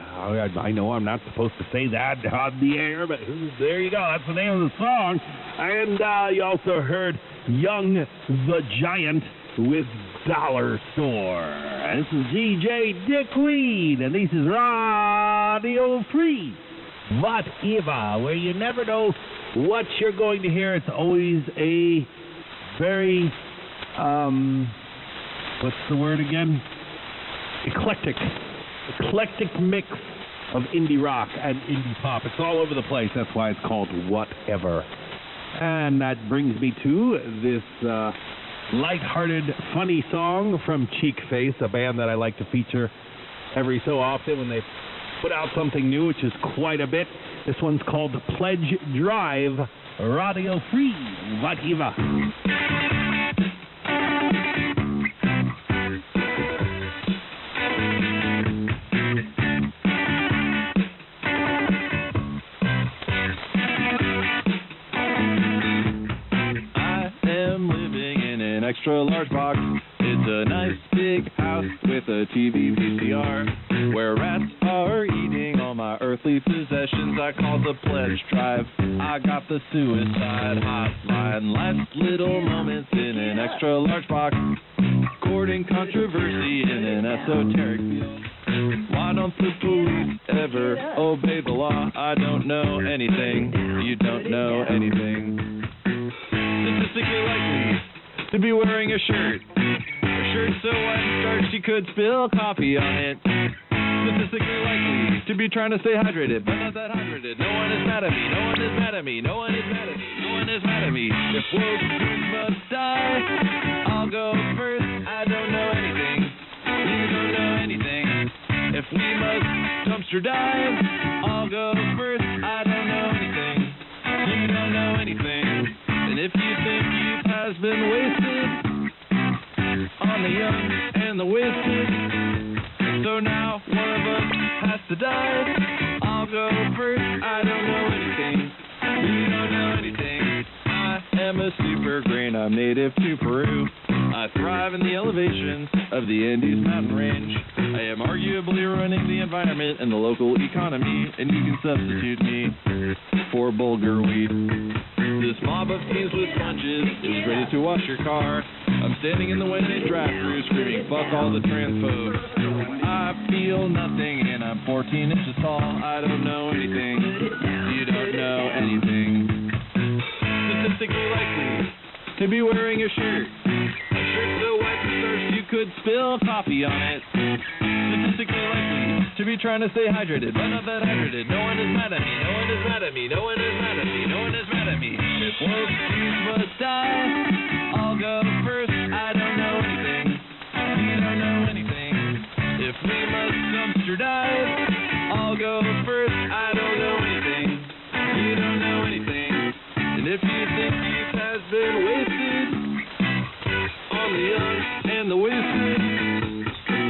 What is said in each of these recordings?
I know I'm not supposed to say that on the air, but there you go. That's the name of the song. And you also heard Young the Giant with Dollar Store. This is DJ Dickweed, and this is Radio Free Whatever, where you never know what you're going to hear. It's always a very, what's the word again? Eclectic mix of indie rock and indie pop. It's all over the place. That's why it's called Whatever. And that brings me to this lighthearted, funny song from Cheek Face, a band that I like to feature every so often when they put out something new, which is quite a bit. This one's called Pledge Drive, Radio Free Whatever. Extra large box. It's a nice big house with a TV VCR where rats are eating all my earthly possessions. I called the pledge drive. I got the suicide hotline. Life's little moments in an extra large box. Courting controversy in an esoteric view. Why don't the police ever obey the law? I don't know anything. You don't know anything. Statistically likely to be wearing a shirt so white and starched you could spill coffee on it. Statistically likely to be trying to stay hydrated, but not that hydrated. No one is mad at me, no one is mad at me, no one is mad at me, no one is mad at me. If woke kids must die, I'll go first. I don't know anything, you don't know anything. If we must dumpster dive, I'll go first. I don't know anything, you don't know anything. And if you think youth has been wasted on the young and the wasted, so now one of us has to die, I'll go first. I don't know anything, you don't know anything. I am a super grain, I'm native to Peru. I thrive in the elevations of the Andes mountain range. I am arguably ruining the environment and the local economy, and you can substitute me for bulgur weed. This mob of teens with punches is ready to wash your car. I'm standing in the Wednesday drive-thru screaming, fuck all the transphobes. I feel nothing and I'm 14 inches tall. I don't know anything. You don't know anything. Statistically likely to be wearing a shirt so white and starched you could spill coffee on it. Statistically likely to be trying to stay hydrated, but not that hydrated. No one is mad at me, no one is mad at me, no one is mad at me, no one is mad at me. If woke Jews must die, I'll go first. I don't know anything, you don't know anything. If we must dumpster dive, I'll go first. I don't know anything, you don't know anything. And if you think youth has been wasted on the young and the wasted,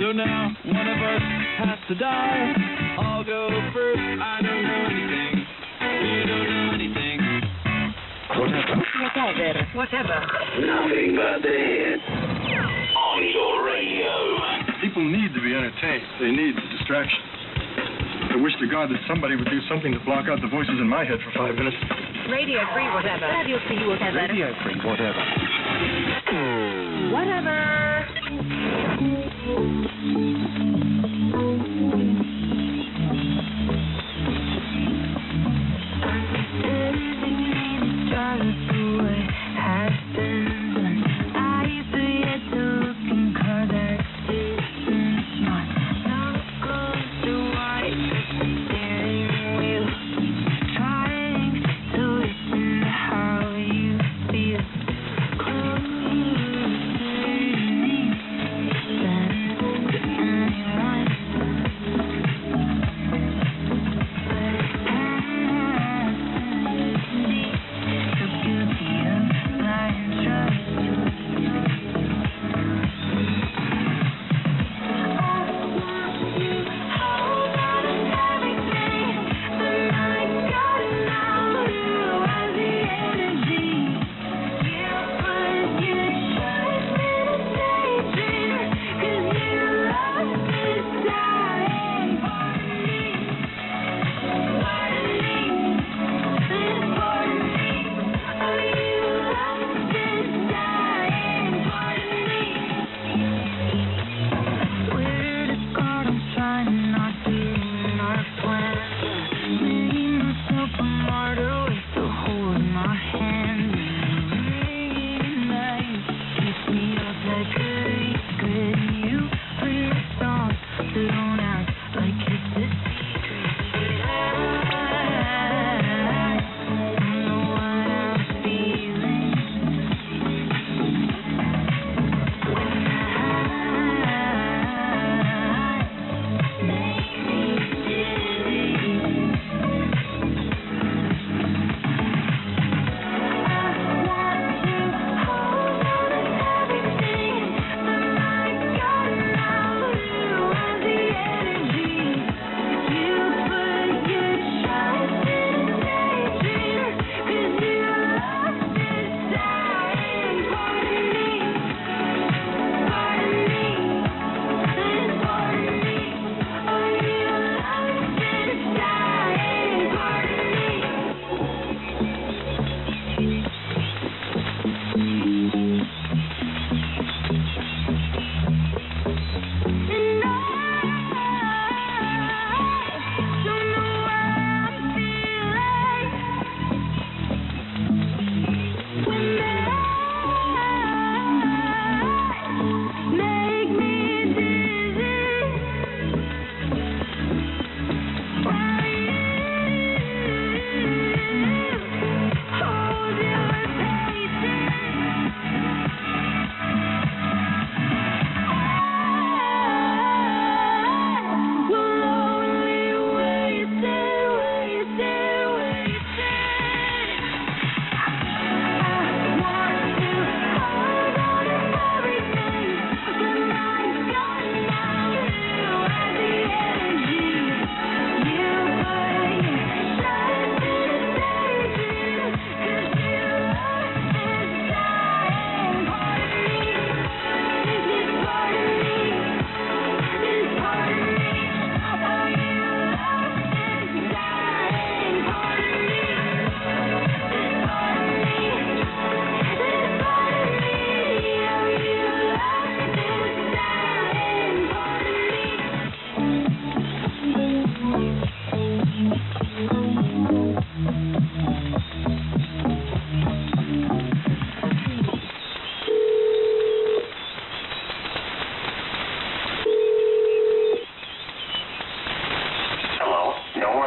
so now one of us has to die, I'll go first. I don't know anything, you don't know anything. Whatever. Nothing but the hits on your radio. People need to be entertained. They need distraction. I wish to God that somebody would do something to block out the voices in my head for 5 minutes. Radio Free Whatever. Radio Free Whatever. Radio Free Whatever. Whatever. Anyone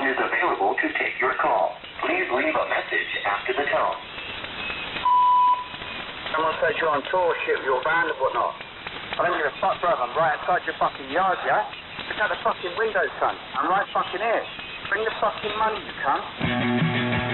one is available to take your call. Please leave a message after the tone. Someone says you're on tour, shit, with your band and whatnot. I don't give a fuck, brother. I'm right outside your fucking yard, yeah? Look out the fucking window, son. I'm right fucking here. Bring the fucking money, you cunt.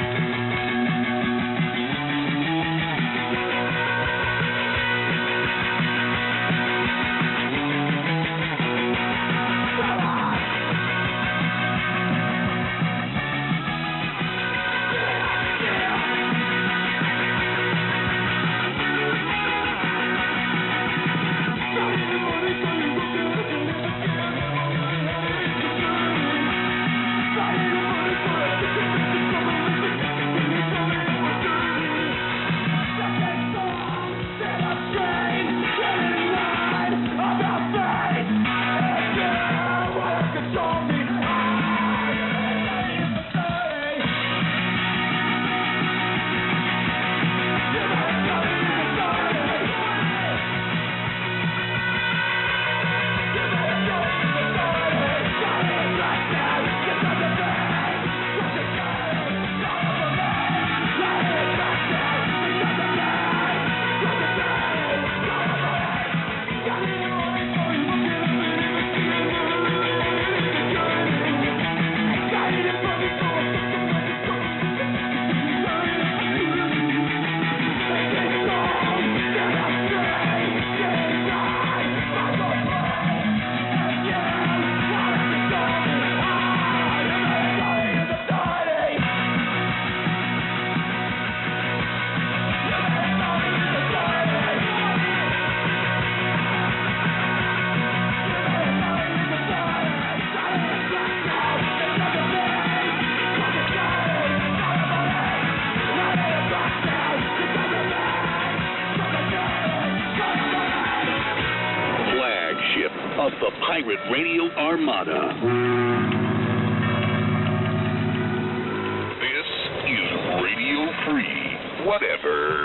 Of the Pirate Radio Armada. This is Radio Free Whatever.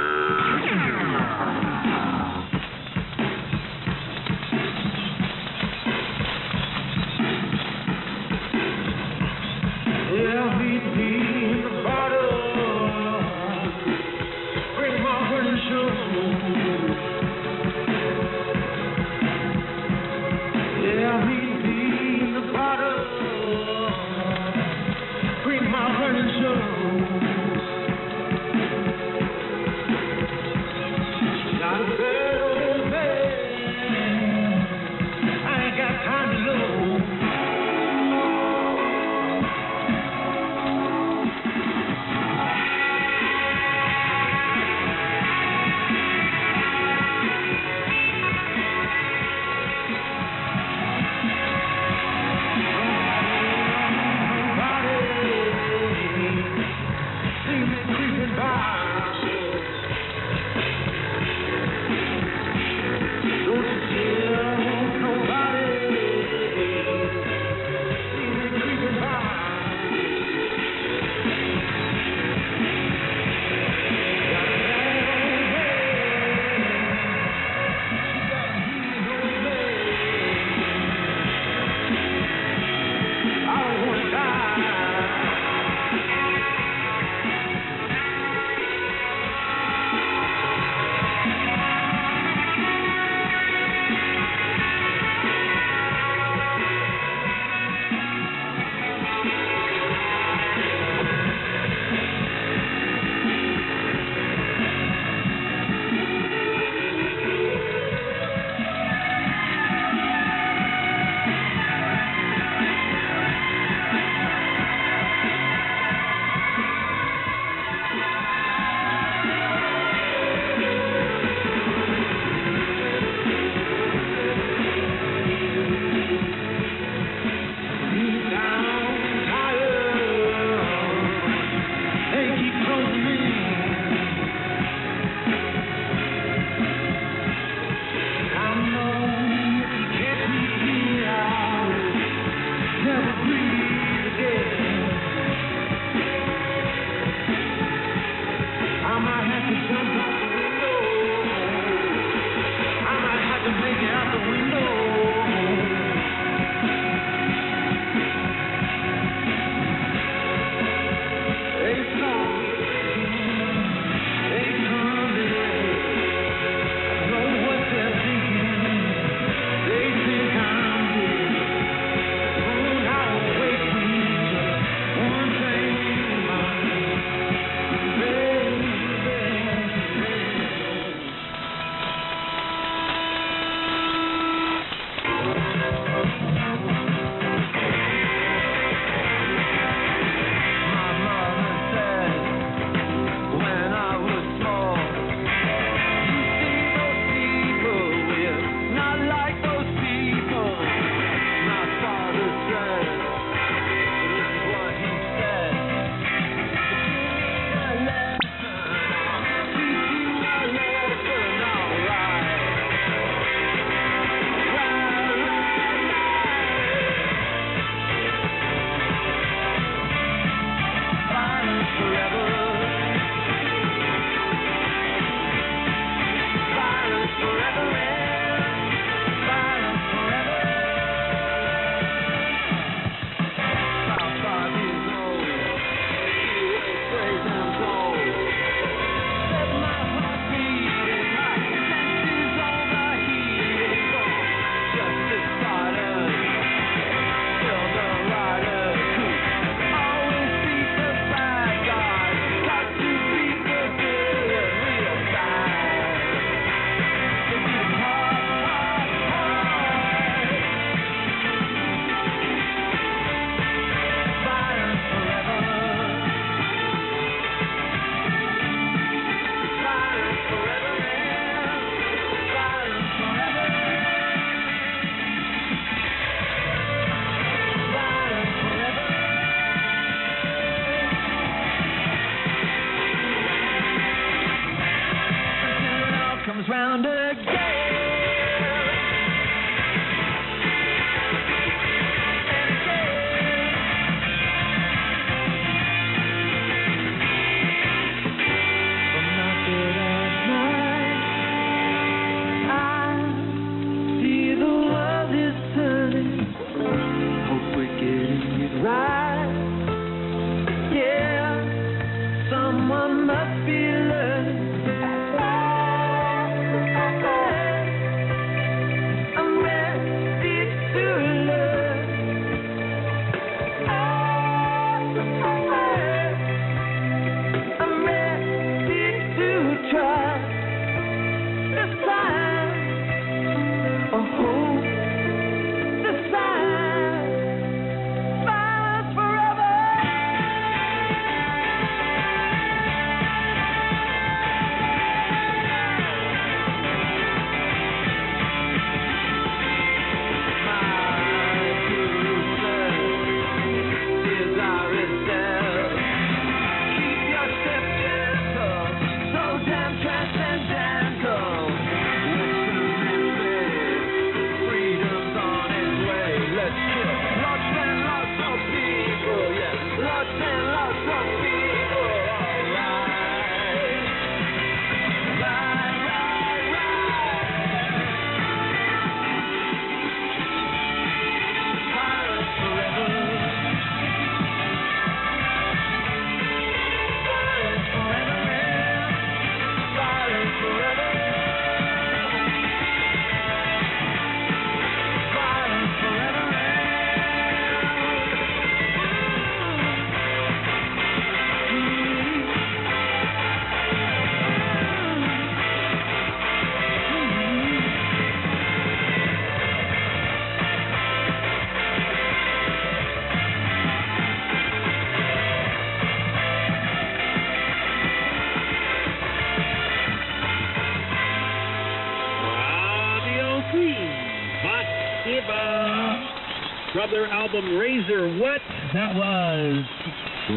album Razor What? That was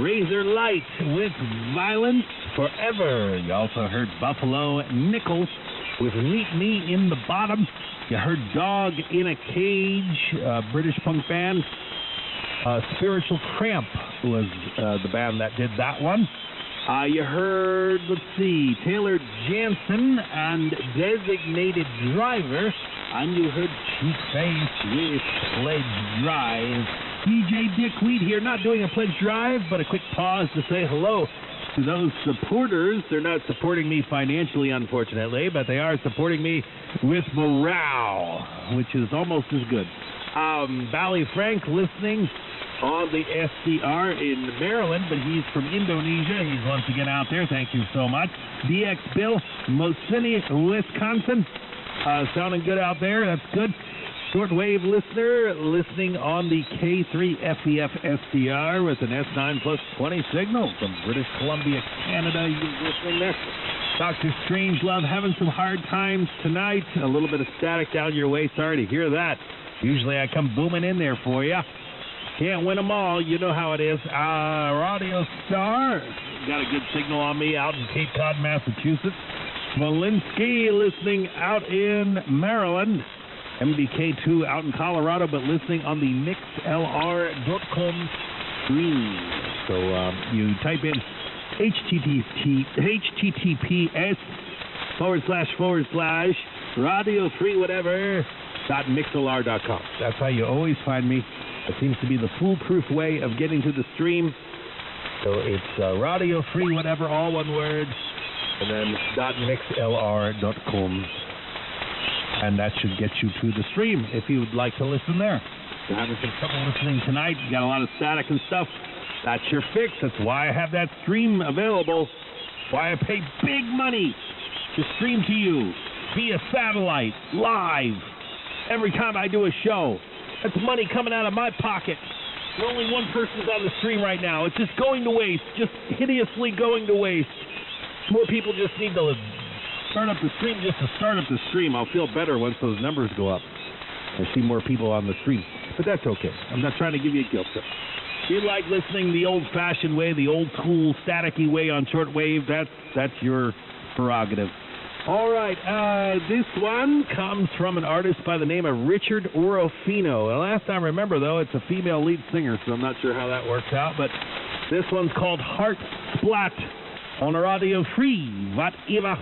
Razor Light with Violence Forever. You also heard Buffalo Nichols with Meet Me in the Bottom. You heard Dog in a Cage, British punk band. Spiritual Cramp was the band that did that one. You heard, let's see, Taylor Jansen and Designated Driver. And you heard Cheap Face with Pledge Drive. DJ Dick Wheat here, not doing a pledge drive, but a quick pause to say hello to those supporters. They're not supporting me financially, unfortunately, but they are supporting me with morale, which is almost as good. Bally Frank listening on the SCR in Maryland, but he's from Indonesia. He's once again out there. Thank you so much. DX Bill, Mosini, Wisconsin. Sounding good out there. That's good. Shortwave listener listening on the K3FEF SDR with an S9 plus 20 signal from British Columbia, Canada. You're listening there. Dr. Strangelove having some hard times tonight. A little bit of static down your way. Sorry to hear that. Usually I come booming in there for you. Can't win them all. You know how it is. Radio Star. Got a good signal on me out in Cape Cod, Massachusetts. Malinsky listening out in Maryland. MDK2 out in Colorado, but listening on the mixlr.com stream. So you type in https://radio3whatever.mixlr.com. That's how you always find me. It seems to be the foolproof way of getting to the stream. So it's Radio Free Whatever, all one word, and then .mixlr.com. And that should get you to the stream if you would like to listen there. You're having some trouble listening tonight. You got a lot of static and stuff. That's your fix. That's why I have that stream available. Why I pay big money to stream to you via satellite, live, every time I do a show. That's money coming out of my pocket. And only one person's on the stream right now. It's just going to waste, just hideously going to waste. More people just need to start up the stream just to start up the stream. I'll feel better once those numbers go up. I see more people on the stream. But that's okay. I'm not trying to give you a guilt trip. If you like listening the old-fashioned way, the old-school, staticky way on shortwave, that's your prerogative. All right, this one comes from an artist by the name of Richard Orofino. The last time I remember, though, it's a female lead singer, so I'm not sure how that works out. But this one's called Heart Splat on Radio Free Whatever.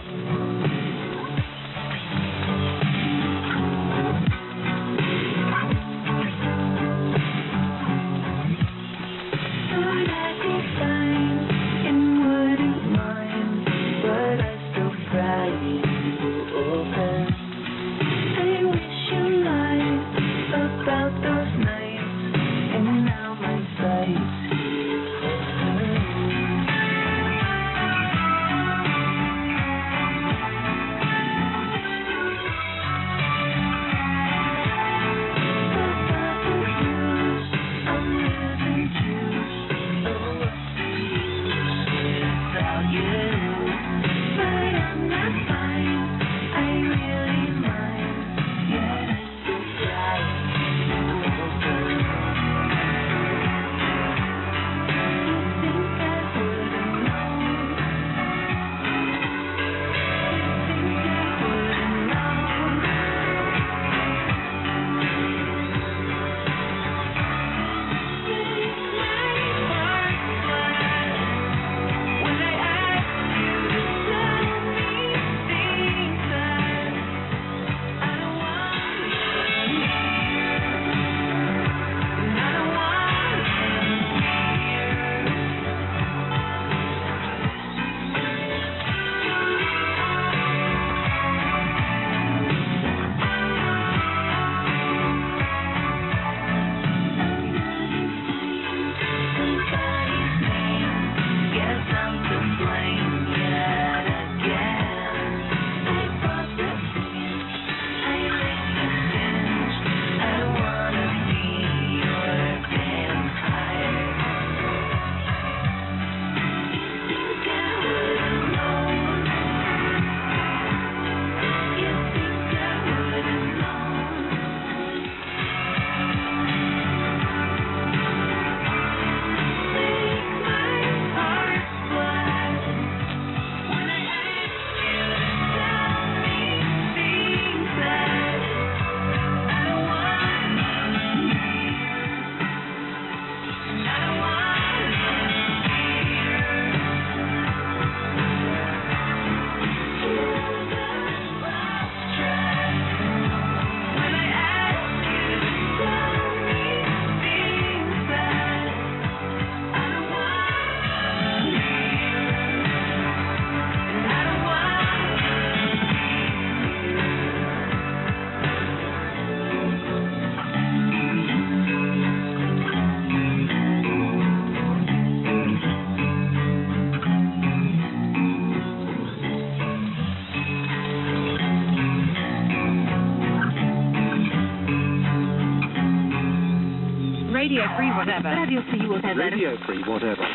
Free Whatever. Radio Free Whatever. Radio Free Whatever.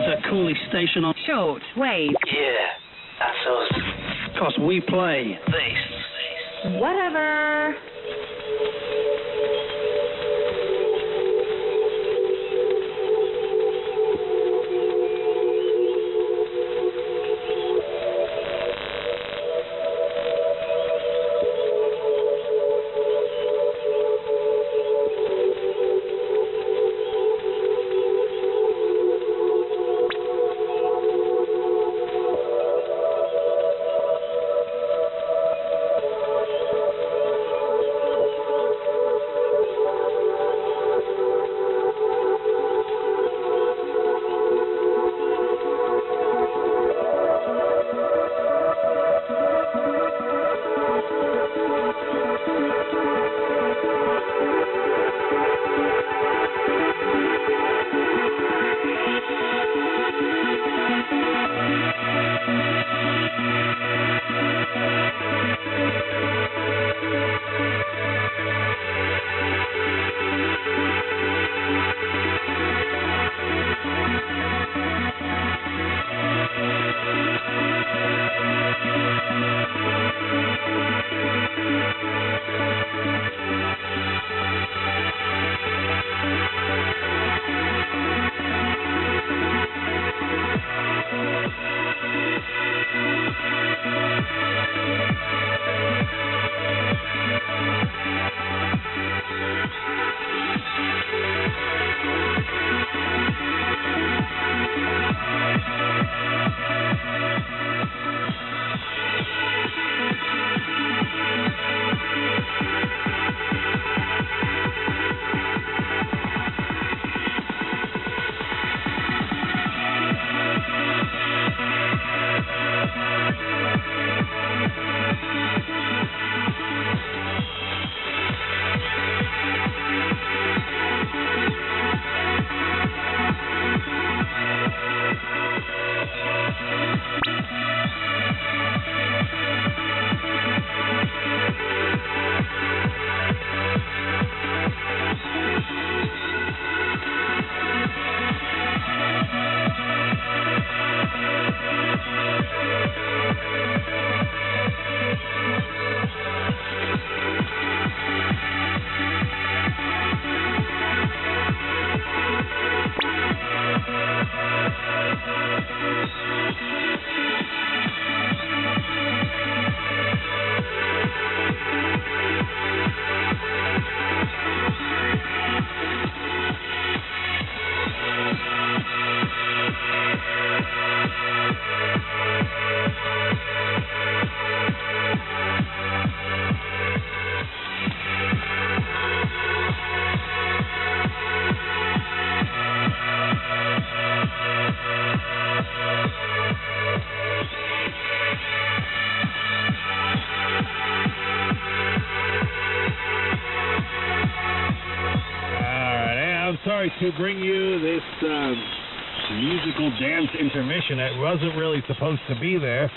The coolest station on Shortwave. Yeah, that's us. because we play This. Whatever. Sorry to bring you this musical dance intermission. It wasn't really supposed to be there.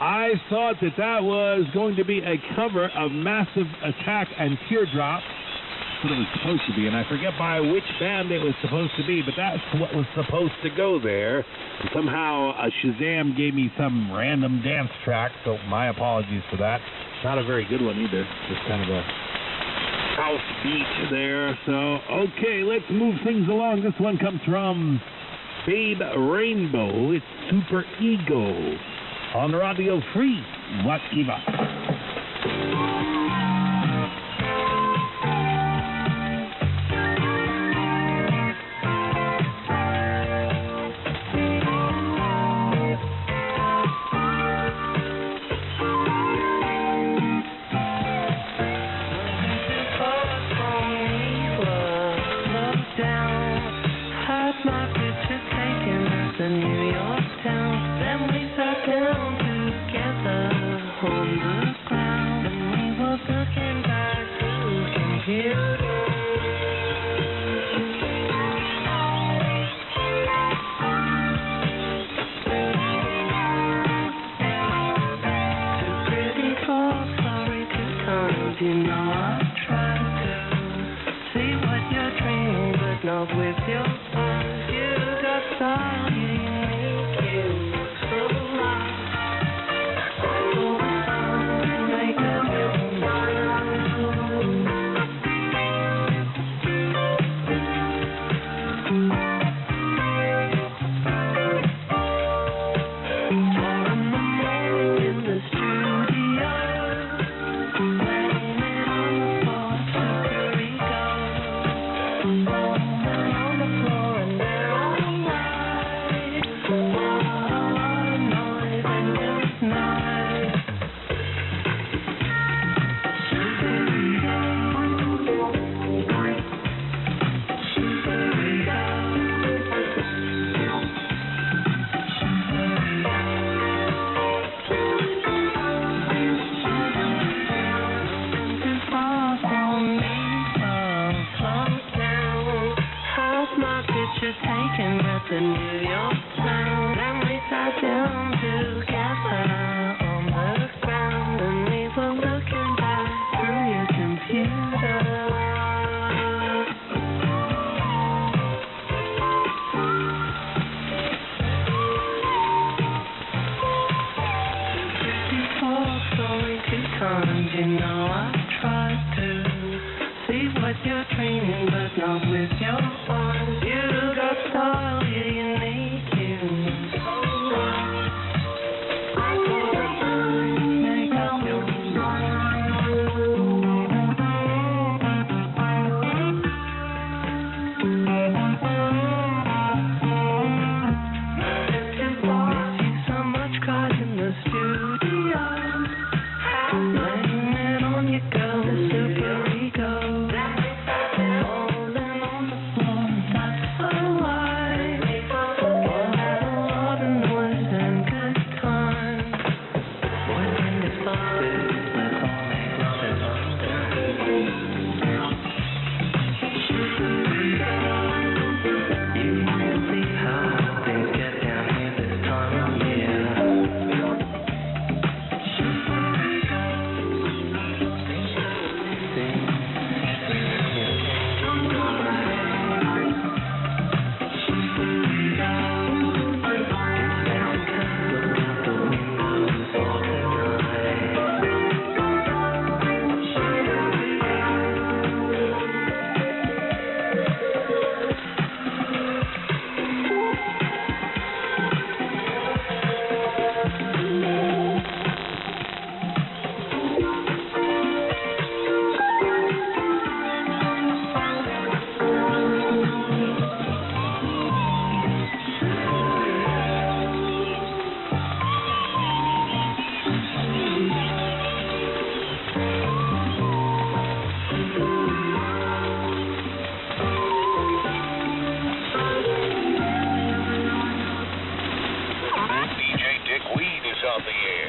I thought that was going to be a cover of Massive Attack and Teardrop. That's what it was supposed to be, and I forget by which band it was supposed to be, but that's what was supposed to go there. And somehow Shazam gave me some random dance track, so my apologies for that. Not a very good one either. Just kind of a house beat there. So, okay, let's move things along. This one comes from Babe Rainbow. It's Super Ego on Radio Free Whatever. New York town, then we sat down together on the not with your eyes. You got style, you unique, you so alive. All the time, make up your mind. The New York sound, and we sat down together on the ground, and we were looking back through your computer. Before going 2 times, you know I tried to see what you're dreaming, but not with your eyes. You got style, you unique, you so right. Make up your miss you so much, cried in the studio. Blaming on your girl, the super ego. Falling on the floor, that's so right. We'll have a lot of noise and good times. When it started, let's all make love in London. You can see how things get down here this time of year.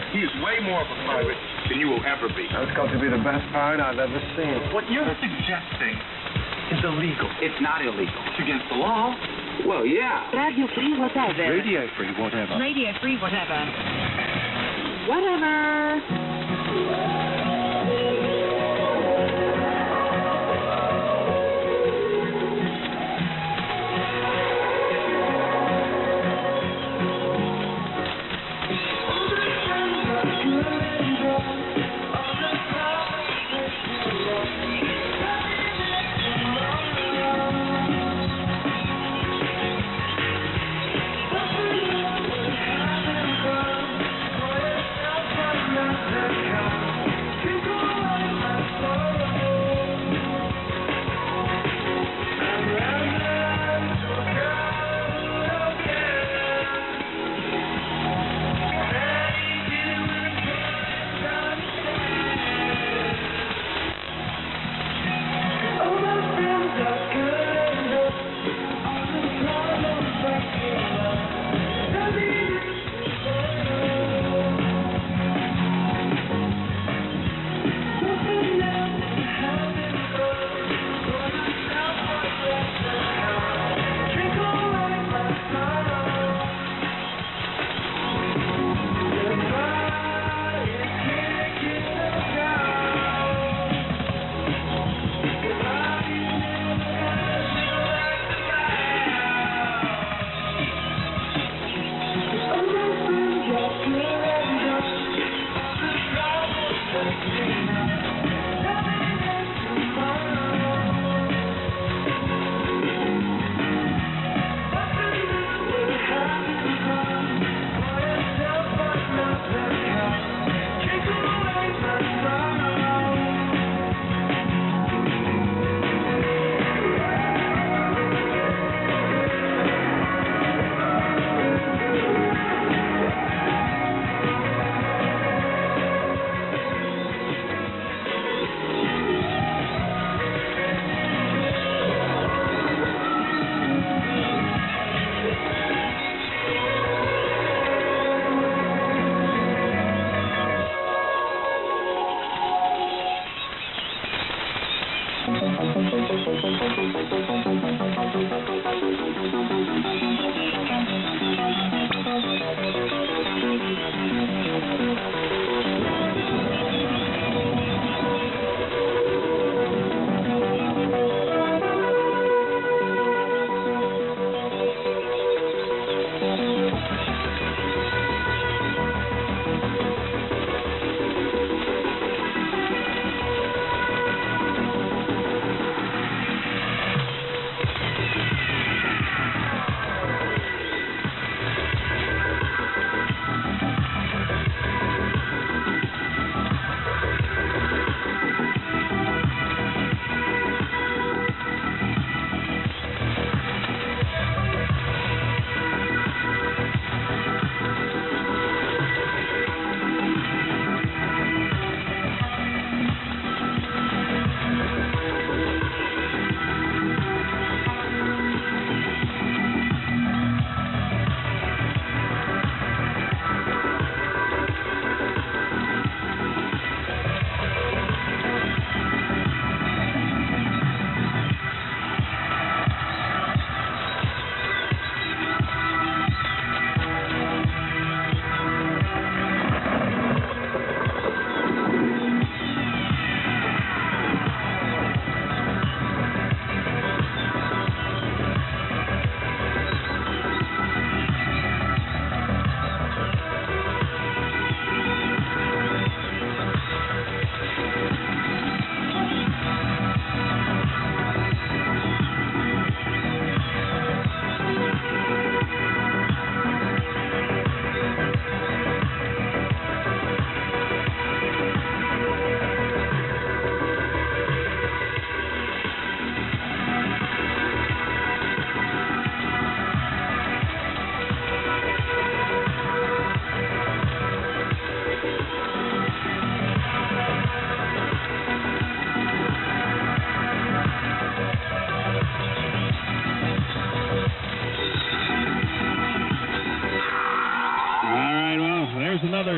He is way more of a pirate than you will ever be. That's got to be the best pirate I've ever seen. What you're suggesting is illegal. It's not illegal. It's against the law. Well, yeah. Radio free whatever. Radio free, whatever. Radio free whatever. Whatever.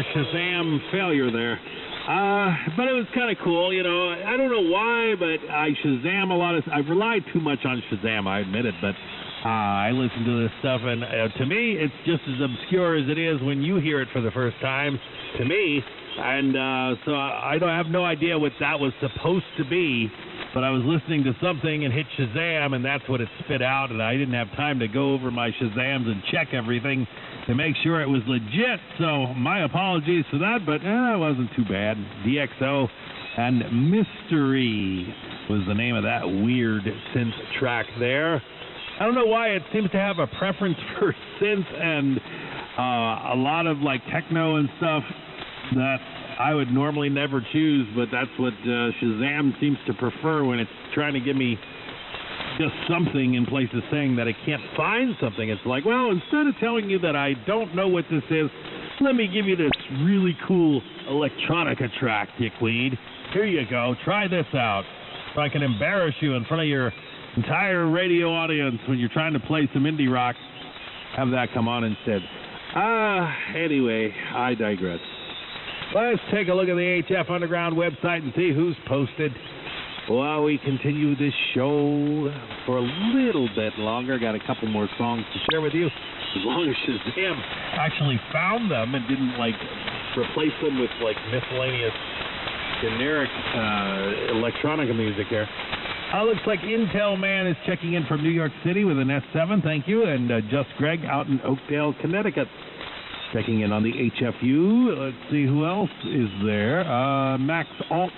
minor Shazam failure there. But it was kind of cool, you know. I don't know why, but I Shazam a lot of... I relied too much on Shazam, I admit it, but I listen to this stuff, and to me, it's just as obscure as it is when you hear it for the first time, to me. And so I have no idea what that was supposed to be, but I was listening to something and hit Shazam, and that's what it spit out, and I didn't have time to go over my Shazams and check everything to make sure it was legit. So my apologies for that, but it wasn't too bad. DXO and Mystery was the name of that weird synth track there. I don't know why it seems to have a preference for synth and a lot of like techno and stuff that I would normally never choose, but that's what Shazam seems to prefer when it's trying to give me just something in place of saying that I can't find something. It's like, well, instead of telling you that I don't know what this is, let me give you this really cool electronica track, dickweed. Here you go. Try this out. So I can embarrass you in front of your entire radio audience when you're trying to play some indie rock. Have that come on instead. Anyway, I digress. Let's take a look at the HF Underground website and see who's posted. While we continue this show for a little bit longer, got a couple more songs to share with you. As long as Shazam actually found them and didn't like replace them with like miscellaneous generic electronica music here. Looks like Intel Man is checking in from New York City with an S7, thank you, and Just Greg out in Oakdale, Connecticut, checking in on the HFU. Let's see who else is there. Max Alt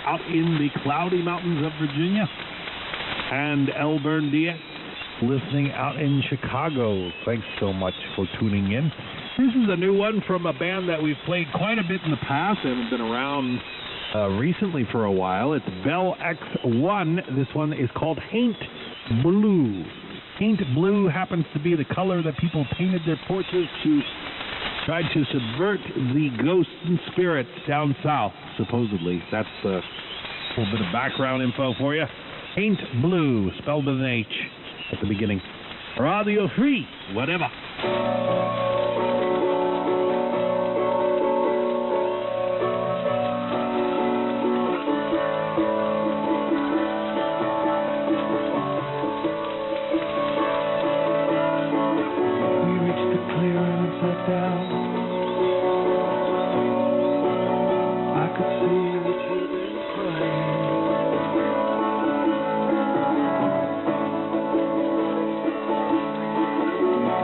out in the cloudy mountains of Virginia, and Elburn DX listening out in Chicago. Thanks so much for tuning in. This is a new one from a band that we've played quite a bit in the past and have been around recently for a while. It's Bell X1. This one is called Haint Blue. Haint Blue happens to be the color that people painted their porches to try to subvert the ghosts and spirits down south, supposedly. That's a little bit of background info for you. Haint Blue, spelled with an H at the beginning. Radio free, whatever.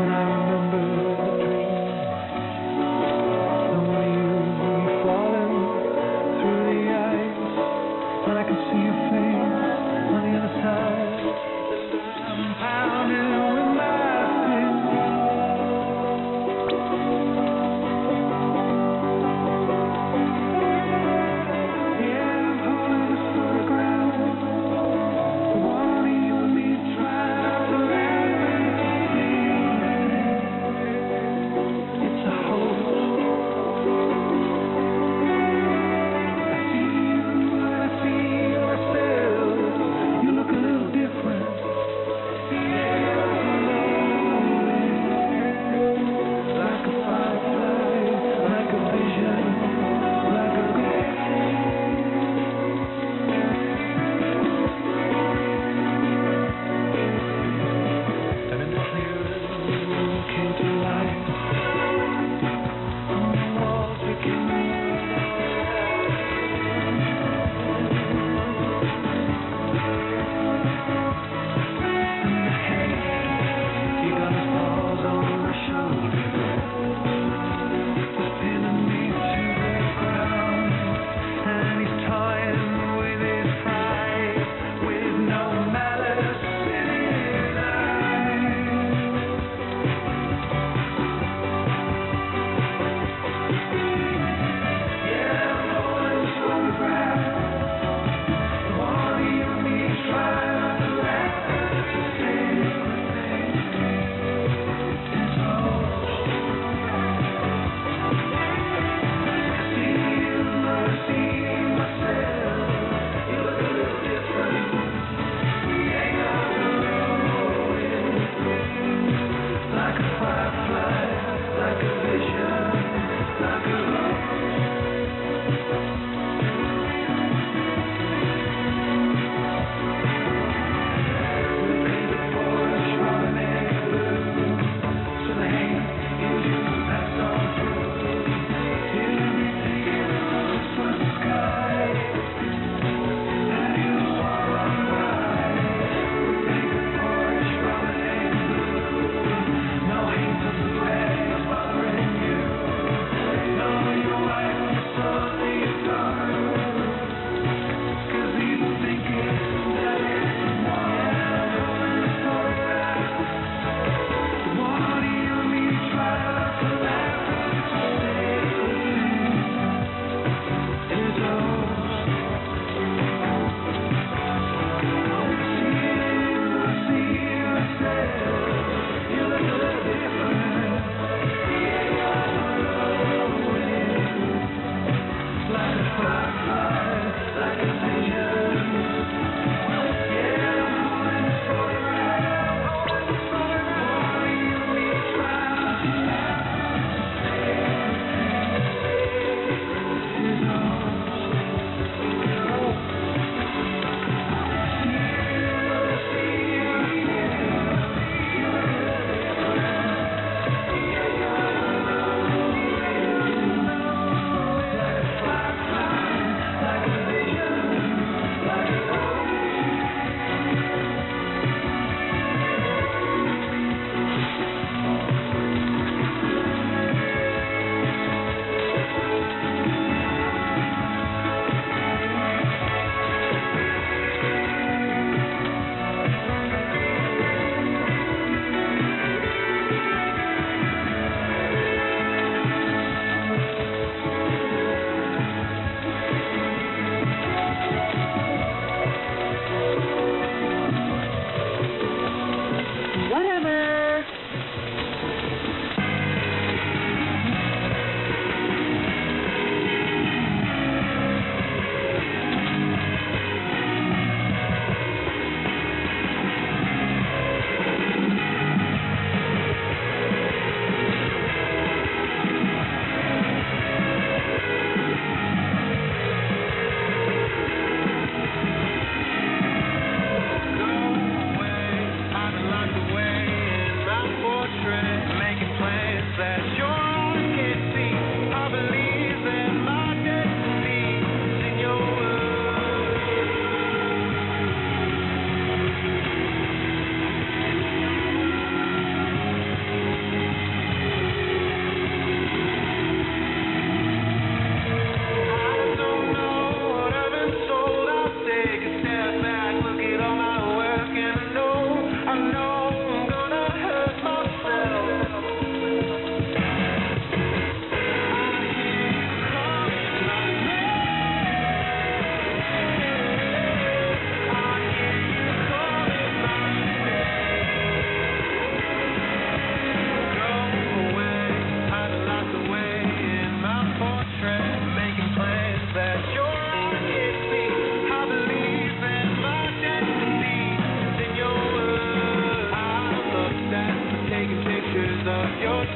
And I remember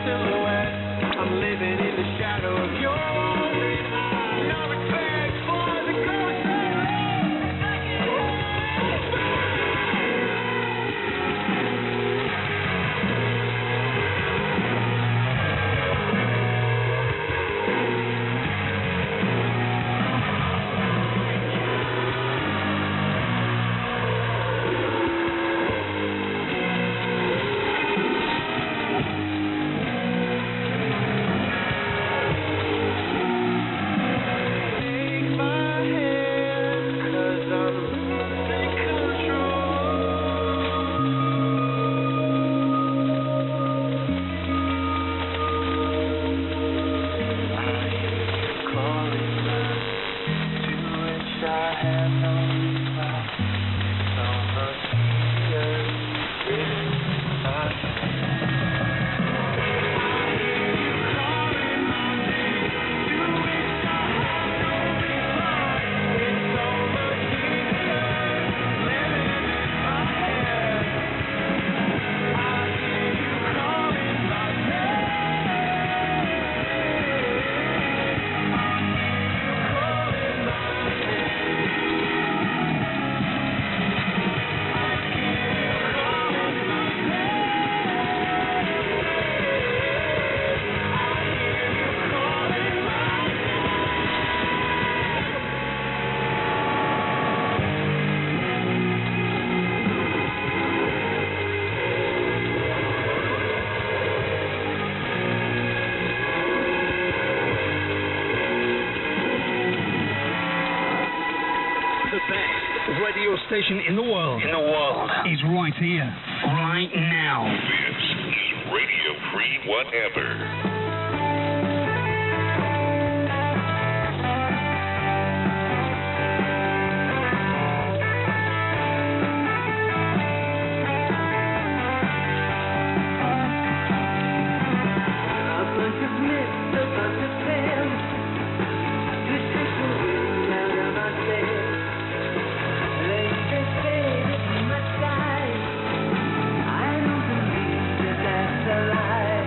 silhouette. I'm living in the shadow of yours. No respect for the ghost of radio station in the world. Is right here, right now. This is Radio Free Whatever. I don't believe that that's a lie.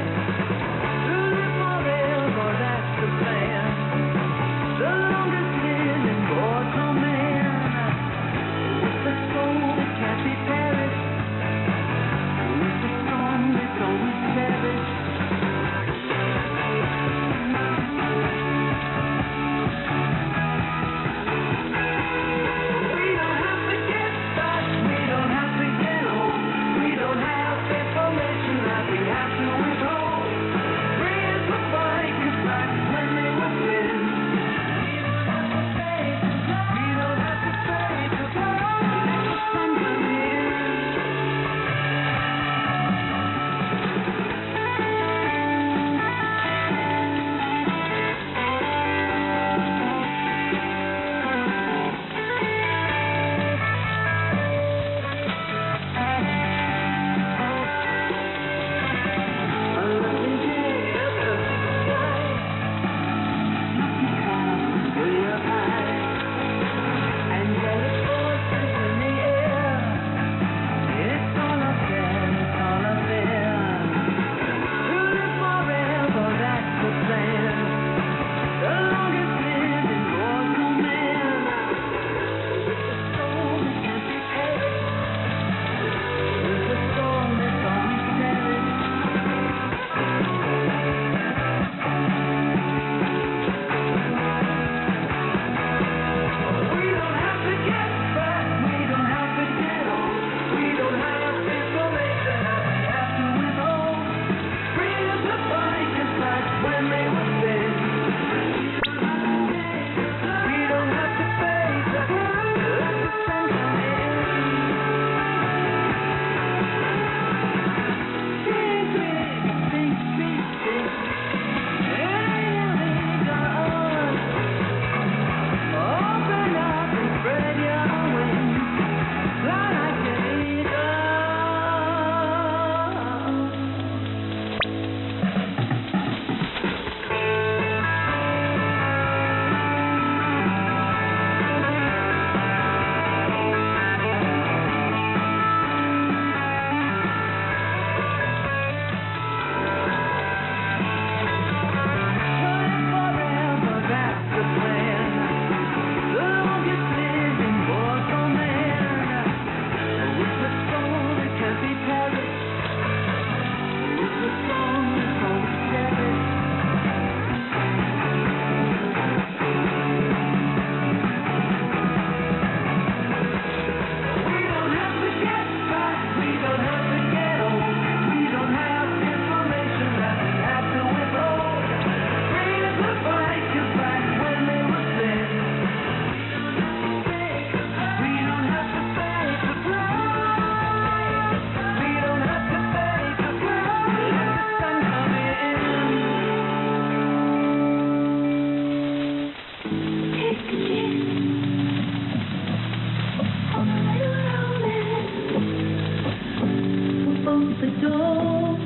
door.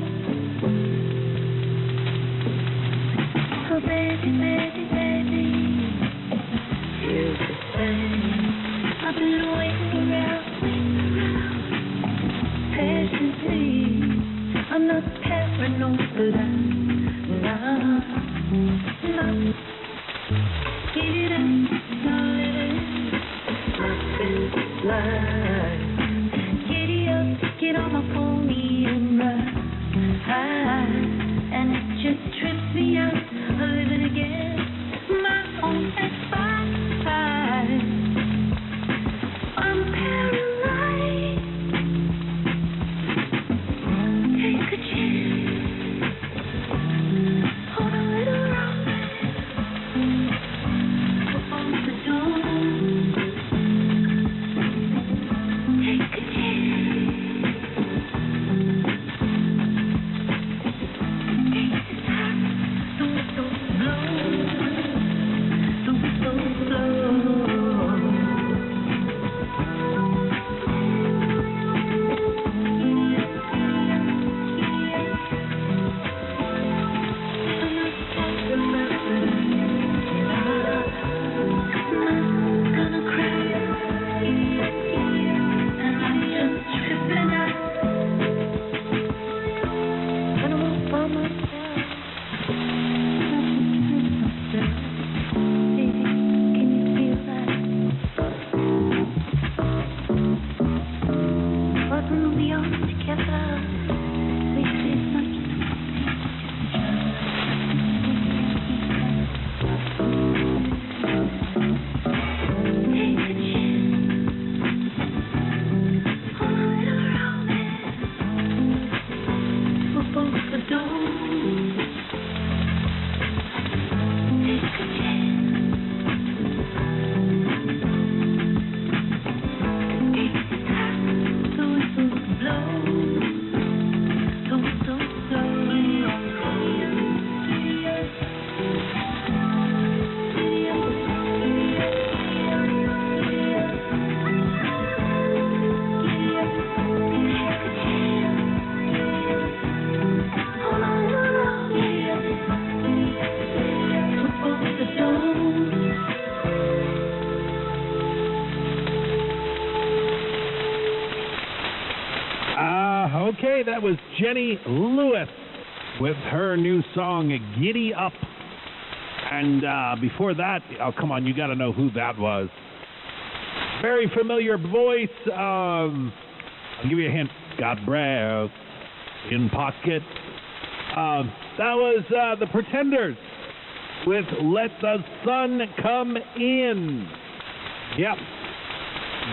Oh, baby, baby, baby, feel the same. I've been waiting around patiently. I'm not paranoid, but I'm not. Get it up, darling. Nothing's blind. Giddy up, get on my pony and ride. And it just trips me out. I live it again. My own advice. I'm paralyzed. Take a chance. Hold a little romance. Open the door. Take a chance. This is how the whistle blows. The whistle blows. Okay, that was Jenny Lewis with her new song, Giddy Up. And before that, oh, come on, you got to know who that was. Very familiar voice. I'll give you a hint. Got breath in pocket. That was the Pretenders with Let the Sun Come In. Yep.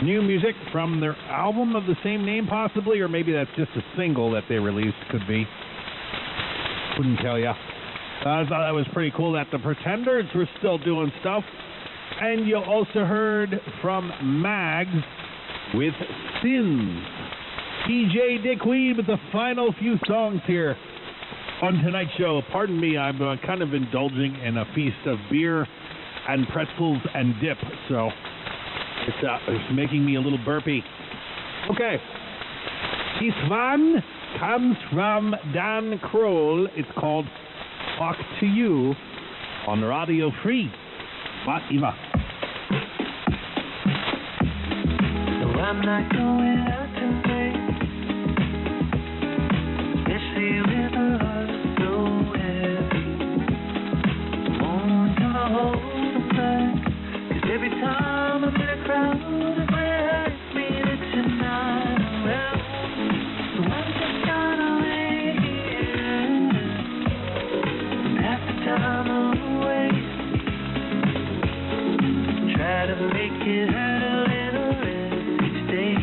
New music from their album of the same name, possibly, or maybe that's just a single that they released. Could be. Couldn't tell ya. I thought that was pretty cool that the Pretenders were still doing stuff. And you also heard from Mags with Sins. DJ Dickweed with the final few songs here on tonight's show. Pardon me, I'm kind of indulging in a feast of beer and pretzels and dip, so it's making me a little burpy. Okay. This one comes from Dan Kroll. It's called Talk to You on Radio Free. Whatever. No, I'm not going out tonight, especially with a heart so heavy. Won't come hold them back, 'cause every time I'm in a crowd, it hurts me that you're not around. So I'm just gone away, half the time away. Try to make it hurt a little each day.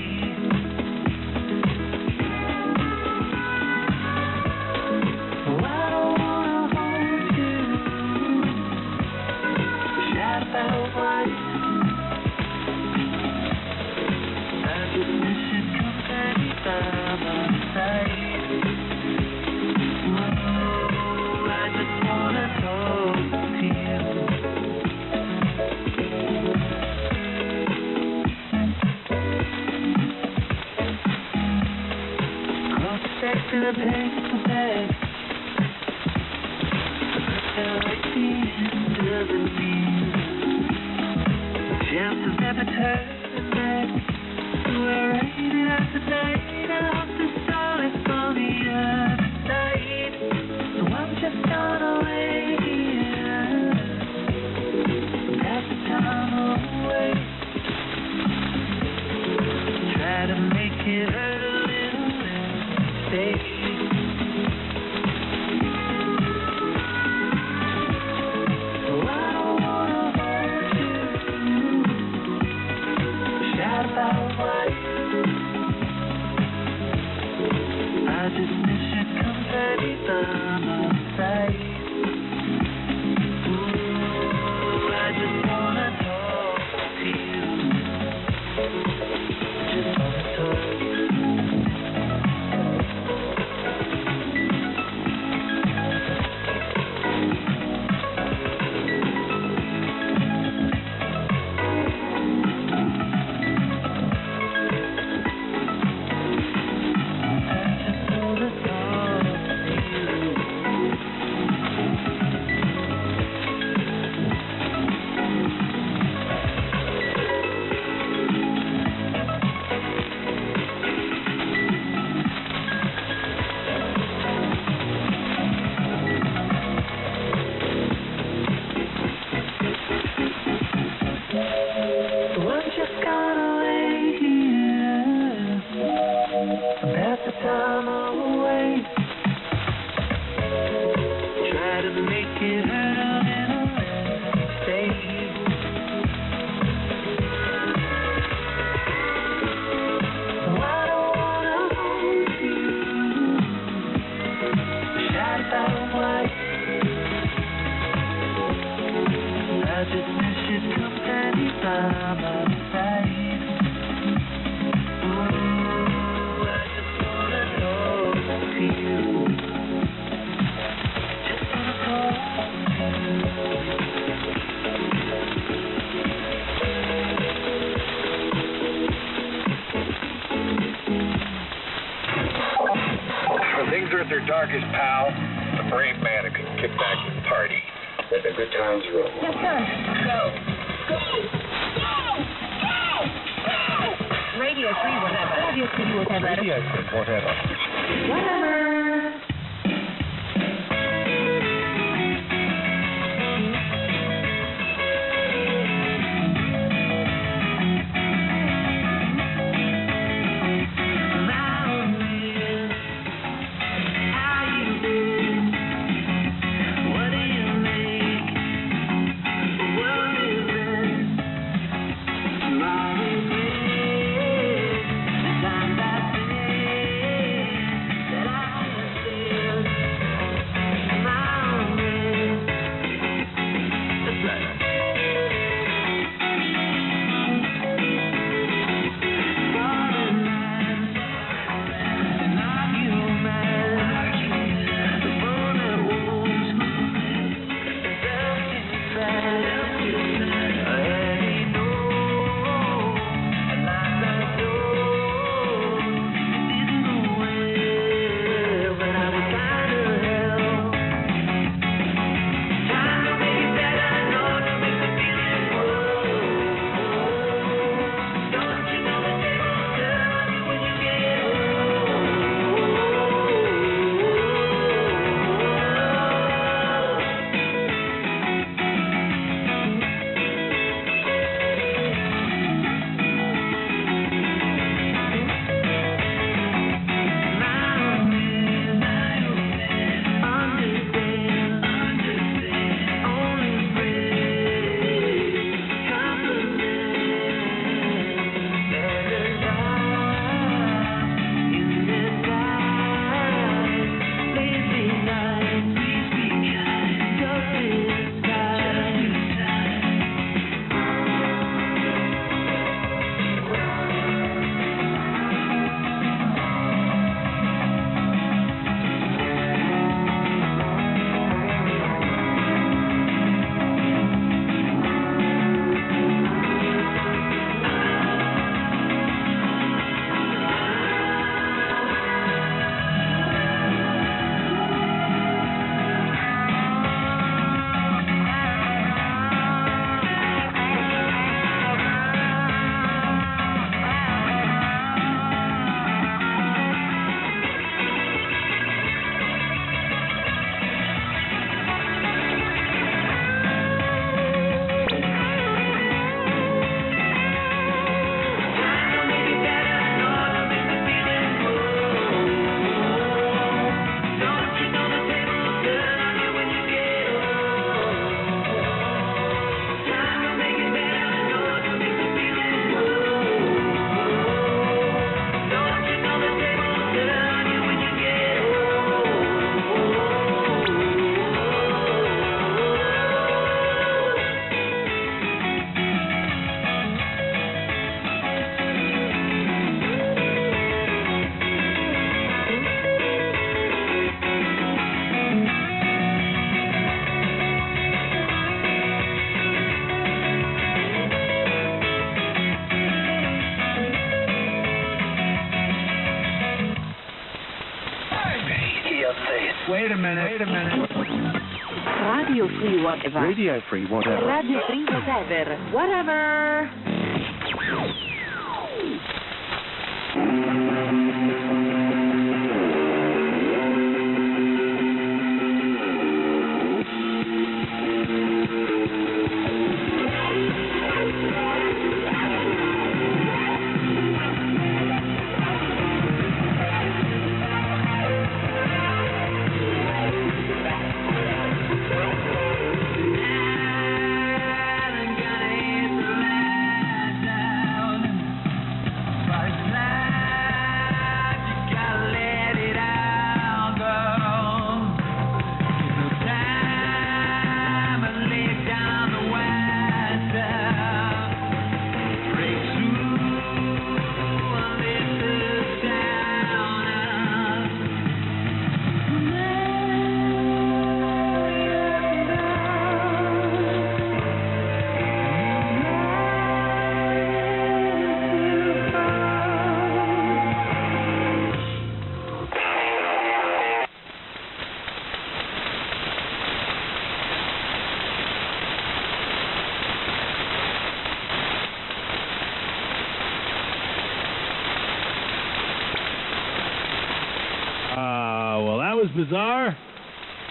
paperback. Like the end of the news. Chances never turn back. We're rated out tonight. I hope the star is for the other side. So I'm just gonna wait here. That's the time away. Try to make it hurt a little and stay. I just miss your company by my side. Ooh, I just wanna talk to you. Just wanna talk. Darkest pal, a brave man who can kick back and party. Let the good times roll. Yes, sir. Go. Go. Go. Go. Go. Radio 3, whatever. Radio 3, whatever. Radio 3, whatever. Whatever. That I Wait a minute. Radio Free Whatever. Radio Free Whatever. Radio Free Whatever. Whatever. Bizarre.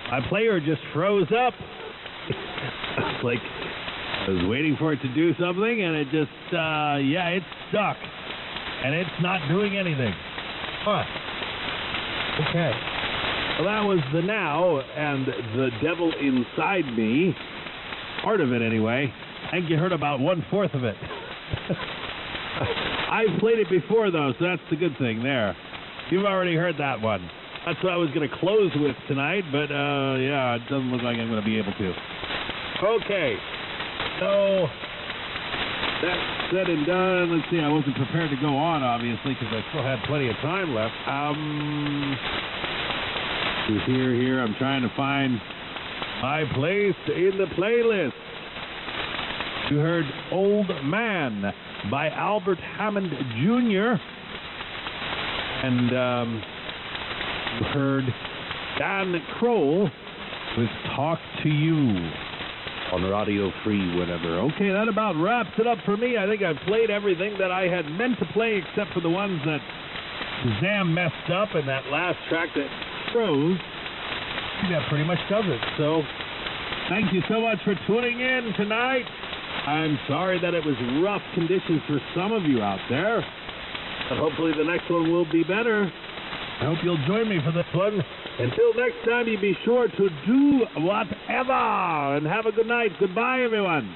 My player just froze up. It's like I was waiting for it to do something, and it just, it's stuck. And it's not doing anything. Huh. Okay. Well, that was the Now and the Devil Inside Me. Part of it, anyway. I think you heard about 1/4 of it. I've played it before, though, so that's the good thing there. You've already heard that one. That's what I was going to close with tonight, but, it doesn't look like I'm going to be able to. Okay. So, that's said and done. Let's see, I wasn't prepared to go on, obviously, because I still had plenty of time left. Here, I'm trying to find my place in the playlist. You heard Old Man by Albert Hammond Jr., and, you heard Dan Kroll with Talk to You on Radio Free, whatever. Okay, that about wraps it up for me. I think I've played everything that I had meant to play except for the ones that Shazam messed up and that last track that froze. I think that pretty much does it. So, thank you so much for tuning in tonight. I'm sorry that it was rough conditions for some of you out there, but hopefully the next one will be better. I hope you'll join me for this one. Until next time, you be sure to do whatever. And have a good night. Goodbye, everyone.